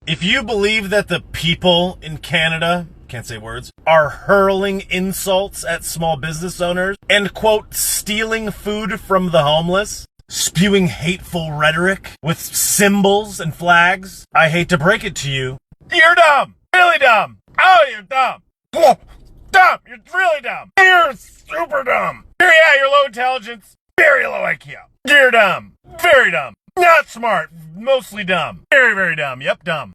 If you believe that the people in Canada, can't say words, are hurling insults at small business owners and, quote, stealing food from the homeless, spewing hateful rhetoric with symbols and flags, I hate to break it to you, you're dumb. Really dumb. Oh, you're dumb. Dumb. You're really dumb. You're super dumb. You're low intelligence. Very low IQ. You're dumb. Very dumb. Not smart. Mostly dumb. Very, very dumb. Yep, dumb.